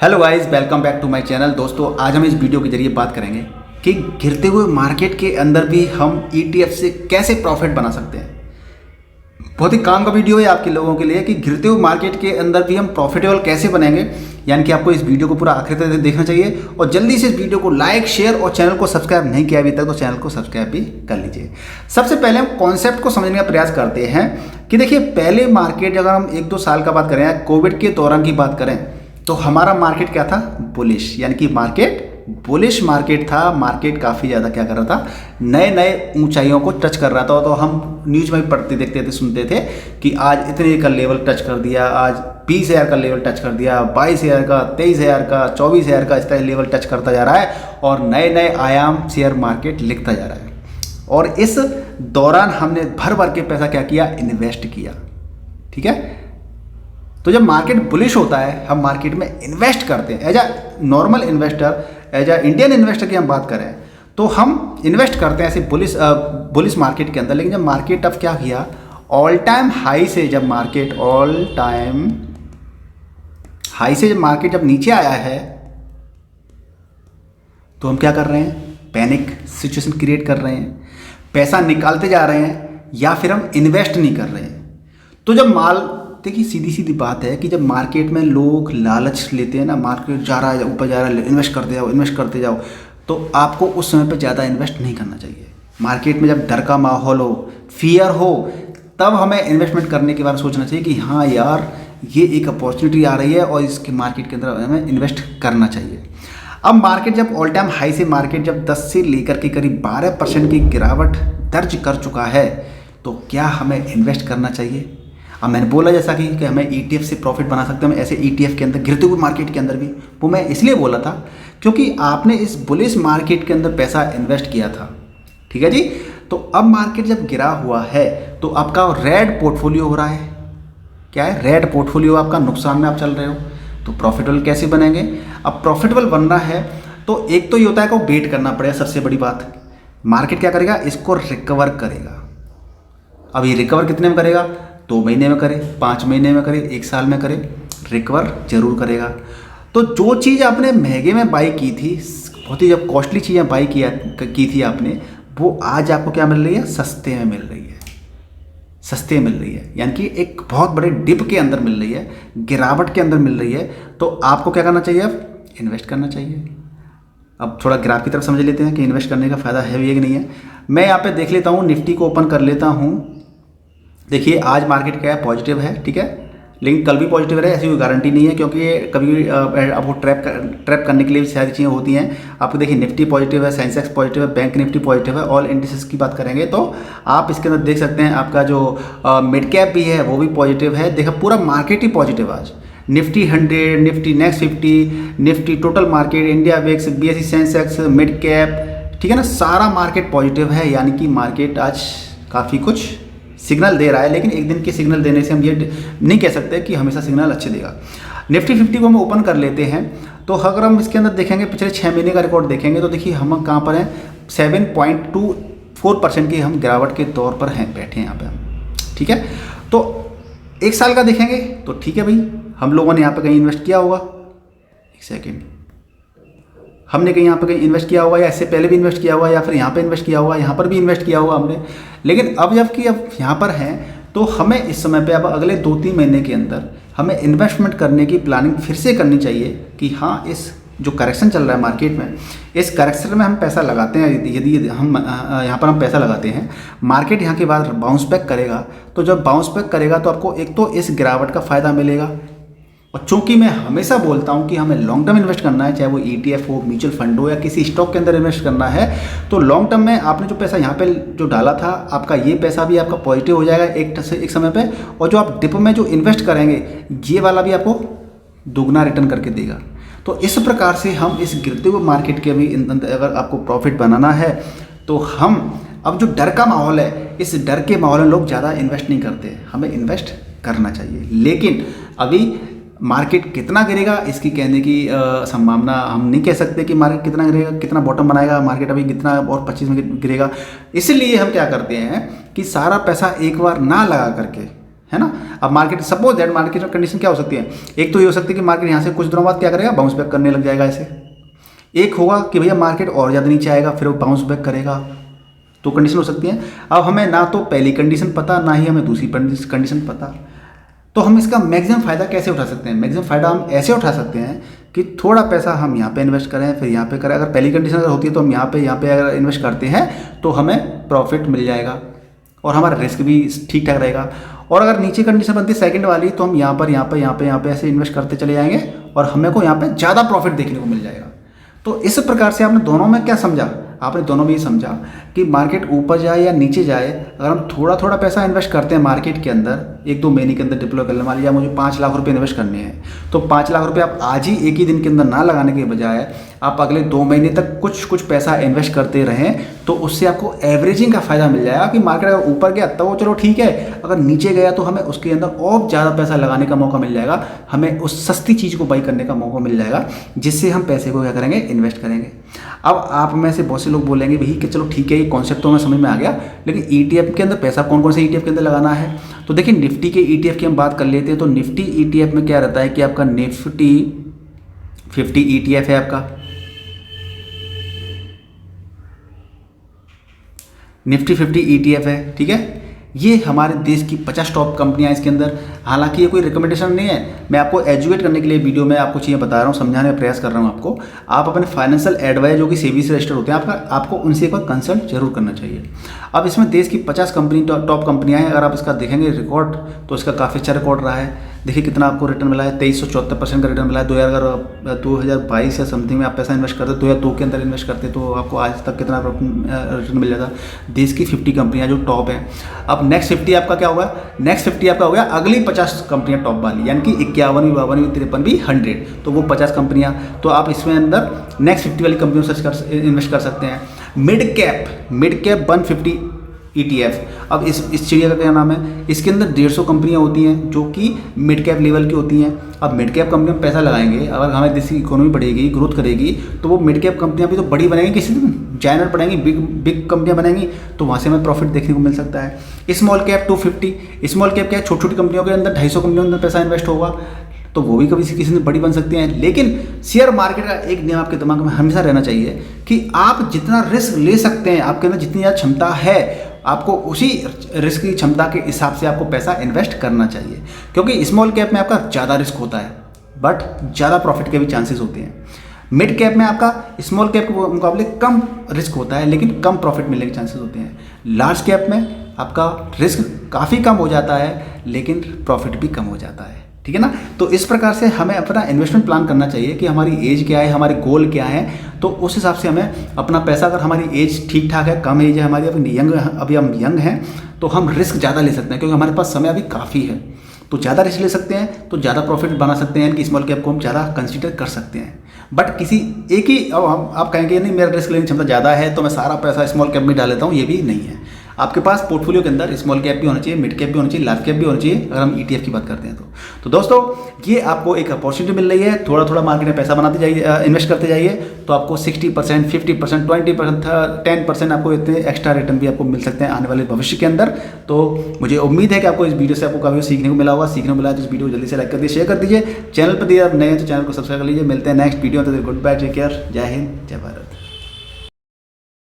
Hello guys, welcome back to my channel. दोस्तों, आज हम इस वीडियो के जरिए बात करेंगे कि गिरते हुए मार्केट के अंदर भी हम ETF से कैसे प्रॉफिट बना सकते हैं। बहुत ही काम का वीडियो है आपके लोगों के लिए कि गिरते हुए मार्केट के अंदर भी हम प्रॉफिटेबल कैसे बनेंगे। यानी कि आपको इस वीडियो को पूरा आखिर तक देखना चाहिए और जल्दी से इस वीडियो को लाइक, शेयर और चैनल को सब्सक्राइब नहीं किया अभी तक तो चैनल को सब्सक्राइब भी कर लीजिए। सबसे पहले हम कॉन्सेप्ट को समझने का प्रयास करते हैं कि देखिए, पहले मार्केट अगर हम 1-2 साल का बात करें, कोविड के दौरान की बात करें, तो हमारा मार्केट क्या था? बुलिश, यानी कि मार्केट बुलिश मार्केट था। मार्केट काफ़ी ज़्यादा क्या कर रहा था, नए नए ऊंचाइयों को टच कर रहा था। तो हम न्यूज़ में भी पढ़ते देखते थे, सुनते थे कि आज इतने का लेवल टच कर दिया, आज 20,000 का लेवल टच कर दिया, 22,000 का, 23,000 का, 24,000 का, इस तरह लेवल टच करता जा रहा है और नए नए आयाम शेयर मार्केट लिखता जा रहा है। और इस दौरान हमने भर भर के पैसा क्या किया? इन्वेस्ट किया। ठीक है, तो जब मार्केट बुलिश होता है हम मार्केट में इन्वेस्ट करते हैं। As a normal investor, as a Indian investor की हम बात करें तो हम इन्वेस्ट करते हैं ऐसे बुलिश मार्केट के अंदर। लेकिन जब मार्केट अब क्या किया, ऑल टाइम हाई से जब मार्केट ऑल टाइम हाई से जब मार्केट जब नीचे आया है तो हम क्या कर रहे हैं? पैनिक सिचुएशन क्रिएट कर रहे हैं, पैसा निकालते जा रहे हैं या फिर हम इन्वेस्ट नहीं कर रहे हैं। तो जब देखिए, सीधी सीधी बात है कि जब मार्केट में लोग लालच लेते हैं ना, मार्केट जा रहा है, ऊपर जा रहा है, इन्वेस्ट करते जाओ, तो आपको उस समय पे ज़्यादा इन्वेस्ट नहीं करना चाहिए। मार्केट में जब डर का माहौल हो, फियर हो, तब हमें इन्वेस्टमेंट करने के बारे में सोचना चाहिए कि हाँ यार, ये एक अपॉर्चुनिटी आ रही है और इसके मार्केट के अंदर हमें इन्वेस्ट करना चाहिए। अब मार्केट जब ऑल टाइम हाई से मार्केट जब 10 से लेकर के करीब 12% की गिरावट दर्ज कर चुका है, तो क्या हमें इन्वेस्ट करना चाहिए? अब मैंने बोला जैसा कि हमें ETF से प्रॉफिट बना सकते हैं, हम ऐसे ETF के अंदर गिरते हुए मार्केट के अंदर भी, वो मैं इसलिए बोला था क्योंकि आपने इस बुलिश मार्केट के अंदर पैसा इन्वेस्ट किया था। ठीक है जी, तो अब मार्केट जब गिरा हुआ है तो आपका रेड पोर्टफोलियो हो रहा है। क्या है? रेड पोर्टफोलियो आपका, नुकसान में आप चल रहे हो। तो प्रॉफिटेबल कैसे बनेंगे? अब प्रॉफिटेबल बनना है तो एक तो ये होता है कि वेट करना पड़ेगा। सबसे बड़ी बात, मार्केट क्या करेगा? इसको रिकवर करेगा। अब ये रिकवर कितने में करेगा? 2 महीने में करे, 5 महीने में करे, 1 साल में करे, रिकवर जरूर करेगा। तो जो चीज़ आपने महंगे में बाई की थी, बहुत ही जब कॉस्टली चीज़ें बाई की थी आपने, वो आज आपको क्या मिल रही है? सस्ते में मिल रही है। सस्ते मिल रही है, यानी कि एक बहुत बड़े डिप के अंदर मिल रही है, गिरावट के अंदर मिल रही है। तो आपको क्या करना चाहिए? अब इन्वेस्ट करना चाहिए। अब थोड़ा ग्राफ की तरफ समझ लेते हैं कि इन्वेस्ट करने का फ़ायदा है भी कि नहीं है। मैं यहाँ पे देख लेता हूँ, निफ्टी को ओपन कर लेता हूँ। देखिए, आज मार्केट क्या है? पॉजिटिव है। ठीक है, लेकिन कल भी पॉजिटिव रहे ऐसी कोई गारंटी नहीं है, क्योंकि कभी आपको ट्रैप करने के लिए भी सारी चीज़ें होती हैं। आपको देखिए, निफ्टी पॉजिटिव है, सेंसेक्स पॉजिटिव है, बैंक निफ्टी पॉजिटिव है। ऑल इंडिसेस की बात करेंगे तो आप इसके अंदर देख सकते हैं, आपका जो मिड कैप भी है वो भी पॉजिटिव है। देखा, पूरा मार्केट ही पॉजिटिव आज। Nifty 100, Nifty next 50, Nifty total market, India VIX, BSE Sensex, mid cap, ठीक है ना, सारा मार्केट पॉजिटिव है। यानी कि मार्केट आज काफ़ी कुछ सिग्नल दे रहा है। लेकिन एक दिन के सिग्नल देने से हम ये नहीं कह सकते कि हमेशा सिग्नल अच्छे देगा। निफ्टी 50 को हम ओपन कर लेते हैं तो अगर हम इसके अंदर देखेंगे, पिछले 6 महीने का रिकॉर्ड देखेंगे तो देखिए हम कहाँ पर हैं? 7.24% की हम गिरावट के तौर पर हैं, बैठे हैं यहाँ पे हम। ठीक है, तो 1 साल का देखेंगे तो ठीक है भाई, हम लोगों ने यहाँ पर कहीं इन्वेस्ट किया होगा। एक सेकेंड, हमने कहीं यहाँ पे कहीं इन्वेस्ट किया होगा, या इससे पहले भी इन्वेस्ट किया होगा, या फिर यहाँ पे इन्वेस्ट किया होगा, यहाँ पर भी इन्वेस्ट किया होगा हमने। लेकिन अब जबकि अब यहाँ पर हैं तो हमें इस समय पे अब अगले 2-3 महीने के अंदर हमें इन्वेस्टमेंट करने की प्लानिंग फिर से करनी चाहिए कि हाँ, इस जो करेक्शन चल रहा है मार्केट में, इस करेक्शन में हम पैसा लगाते हैं। यदि हम यहाँ पर हम पैसा लगाते हैं, मार्केट यहाँ के बाद बाउंस बैक करेगा। तो जब बाउंस बैक करेगा तो आपको एक तो इस गिरावट का फ़ायदा मिलेगा। और चूंकि मैं हमेशा बोलता हूं कि हमें लॉन्ग टर्म इन्वेस्ट करना है, चाहे वो ETF हो, म्यूचुअल फंड हो, या किसी स्टॉक के अंदर इन्वेस्ट करना है, तो लॉन्ग टर्म में आपने जो पैसा यहाँ पे जो डाला था, आपका ये पैसा भी आपका पॉजिटिव हो जाएगा एक समय पे। और जो आप डिप में जो इन्वेस्ट करेंगे, ये वाला भी आपको दुगना रिटर्न करके देगा। तो इस प्रकार से हम इस गिरते हुए मार्केट के भी अगर आपको प्रॉफिट बनाना है तो हम अब जो डर का माहौल है, इस डर के माहौल में लोग ज़्यादा इन्वेस्ट नहीं करते, हमें इन्वेस्ट करना चाहिए। लेकिन अभी मार्केट कितना गिरेगा इसकी कहने की संभावना हम नहीं कह सकते कि मार्केट कितना गिरेगा, कितना बॉटम बनाएगा मार्केट, अभी कितना और 25 में गिरेगा। इसलिए हम क्या करते हैं कि सारा पैसा एक बार ना लगा करके, है ना। अब market suppose that market condition क्या हो सकती है, एक तो ये हो सकती है कि मार्केट यहाँ से कुछ दिनों बाद क्या करेगा, बाउंस बैक करने लग जाएगा ऐसे। एक होगा कि भैया मार्केट और ज़्यादा नीचे आएगा फिर वो बाउंस बैक करेगा, तो कंडीशन हो सकती है। अब हमें ना तो पहली कंडीशन पता ना ही हमें दूसरी कंडीशन पता, तो हम इसका मैक्सिमम फ़ायदा कैसे उठा सकते हैं। मैक्सिमम फ़ायदा हम ऐसे उठा सकते हैं कि थोड़ा पैसा हम यहाँ पे इन्वेस्ट करें फिर यहाँ पे करें। अगर पहली कंडीशन अगर होती है तो हम यहाँ पे अगर इन्वेस्ट करते हैं तो हमें प्रॉफिट मिल जाएगा और हमारा रिस्क भी ठीक ठाक रहेगा। और अगर नीचे कंडीशन बनती है सेकंड वाली तो हम यहाँ पे ऐसे इन्वेस्ट करते चले जाएंगे और हमें को यहाँ पे ज़्यादा प्रॉफिट देखने को मिल जाएगा। तो इस प्रकार से आपने दोनों में क्या समझा, आपने दोनों में ये समझा कि मार्केट ऊपर जाए या नीचे जाए, अगर हम थोड़ा थोड़ा पैसा इन्वेस्ट करते हैं मार्केट के अंदर 1-2 महीने के अंदर डिप्लॉय कर लें, मान लीजिए मुझे 5 लाख रुपए इन्वेस्ट करने हैं, तो 5 लाख रुपए आप आज ही एक ही दिन के अंदर ना लगाने के बजाय आप अगले 2 महीने तक कुछ पैसा इन्वेस्ट करते रहें, तो उससे आपको एवरेजिंग का फ़ायदा मिल जाएगा कि मार्केट अगर ऊपर गया तो वो चलो ठीक है, अगर नीचे गया तो हमें उसके अंदर और ज़्यादा पैसा लगाने का मौका मिल जाएगा, हमें उस सस्ती चीज़ को बाई करने का मौका मिल जाएगा, जिससे हम पैसे को क्या करेंगे, इन्वेस्ट करेंगे। अब आप में से बहुत से लोग बोलेंगे भाई कि चलो ठीक है ये कॉन्सेप्ट तो हमें समझ में आ गया, लेकिन ETF के अंदर पैसा कौन कौन से ETF के अंदर लगाना है। तो देखिए निफ्टी के ETF की हम बात कर लेते हैं। तो निफ्टी ETF में क्या रहता है कि आपका निफ्टी 50 ETF है, आपका निफ्टी 50 ETF है, ठीक है। ये हमारे देश की 50 टॉप कंपनियां इसके अंदर। हालांकि ये कोई रिकमेंडेशन नहीं है, मैं आपको एजुकेट करने के लिए वीडियो में आपको चीज़ें बता रहा हूँ, समझाने का प्रयास कर रहा हूँ आपको। आप अपने फाइनेंशियल एडवाइजर जो कि सेबी से रजिस्टर्ड होते हैं आपको उनसे एक बार कंसल्ट जरूर करना चाहिए। अब इसमें देश की 50 कंपनी टॉप कंपनियाँ हैं, अगर आप इसका देखेंगे रिकॉर्ड तो इसका काफ़ी अच्छा रिकॉर्ड रहा है। देखिए कितना आपको रिटर्न मिला है, 2374% का रिटर्न मिला है। 2022 या समथिंग में आप पैसा इन्वेस्ट करते, 2002 के अंदर इन्वेस्ट करते तो आपको आज तक कितना रिटर्न मिल जाता। देश की 50 कंपनियां जो टॉप हैं। अब नेक्स्ट 50 आपका क्या होगा, नेक्स्ट 50 आपका हो गया अगली 50 कंपनियां टॉप वाली, यानी कि 51, 52, 53, 100, तो वो 50 कंपनियां। तो आप इसमें अंदर नेक्स्ट 50 वाली कंपनियों से इन्वेस्ट कर सकते हैं। Mid cap 150 ETF। अब इस चिड़िया का क्या नाम है, इसके अंदर 150 कंपनियां होती हैं जो कि मिड कैप लेवल की होती हैं। अब मिड कैप कंपनी में पैसा लगाएंगे, अगर हमारे देश की इकोनॉमी बढ़ेगी, ग्रोथ करेगी, तो वो मिड कैप कंपनियां भी तो बड़ी बनेंगी, किसी दिन जायंट बढ़ेंगी, बिग कंपनियां बनेंगी, तो वहाँ से हमें प्रॉफिट देखने को मिल सकता है। स्मॉल कैप 250, स्मॉल कैप क्या है, छोटी छोटी कंपनियों के अंदर 250 कंपनियों के अंदर पैसा इन्वेस्ट होगा, तो वो भी कभी से किसी दिन बड़ी बन सकती हैं। लेकिन शेयर मार्केट का एक नियम आपके दिमाग में हमेशा रहना चाहिए कि आप जितना रिस्क ले सकते हैं, आपके अंदर जितनी ज़्यादा क्षमता है, आपको उसी रिस्क की क्षमता के हिसाब से आपको पैसा इन्वेस्ट करना चाहिए। क्योंकि स्मॉल कैप में आपका ज़्यादा रिस्क होता है बट ज़्यादा प्रॉफिट के भी चांसेस होते हैं। मिड कैप में आपका स्मॉल कैप के मुकाबले कम रिस्क होता है लेकिन कम प्रॉफिट मिलने के चांसेस होते हैं। लार्ज कैप में आपका रिस्क काफ़ी कम हो जाता है लेकिन प्रॉफिट भी कम हो जाता है, ठीक है ना। तो इस प्रकार से हमें अपना इन्वेस्टमेंट प्लान करना चाहिए कि हमारी एज क्या है, हमारे गोल क्या है, तो उस हिसाब से हमें अपना पैसा, अगर हमारी एज ठीक ठाक है, कम एज है हमारी, अभी हम यंग हैं, तो हम रिस्क ज़्यादा ले सकते हैं क्योंकि हमारे पास समय अभी काफ़ी है, तो ज़्यादा रिस्क ले सकते हैं, तो ज़्यादा प्रॉफिट बना सकते हैं कि स्मॉल कैप को हम ज़्यादा कंसीडर कर सकते हैं। बट किसी एक ही, अब आप कहेंगे नहीं मेरा रिस्क लेने की क्षमता ज़्यादा है तो मैं सारा पैसा स्मॉल कैप में डाल लेता हूँ, ये भी नहीं है। आपके पास पोर्टफोलियो के अंदर स्मॉल कैप भी होना चाहिए, मिड कैप भी होना चाहिए, लार्ज कैप भी होना चाहिए, अगर हम ETF की बात करते हैं तो दोस्तों ये आपको एक अपॉर्चुनिटी मिल रही है। थोड़ा थोड़ा मार्केट में पैसा बनाते जाइए, इन्वेस्ट करते जाइए, तो आपको 60%, 50%, 20%, 10% आपको इतने एक्स्ट्रा रिटर्न भी आपको मिल सकते हैं आने वाले भविष्य के अंदर। तो मुझे उम्मीद है कि आपको इस वीडियो से आपको काफ़ी सीखने को मिला होगा। सीखने को मिला तो इस वीडियो को जल्दी से लाइक कर दीजिए, शेयर कर दीजिए। चैनल पर दिए आप नए हैं तो चैनल को सब्सक्राइब कर लीजिए। मिलते हैं नेक्स्ट वीडियो, तो गुड बाय, टेक केयर, जय हिंद, जय भारत।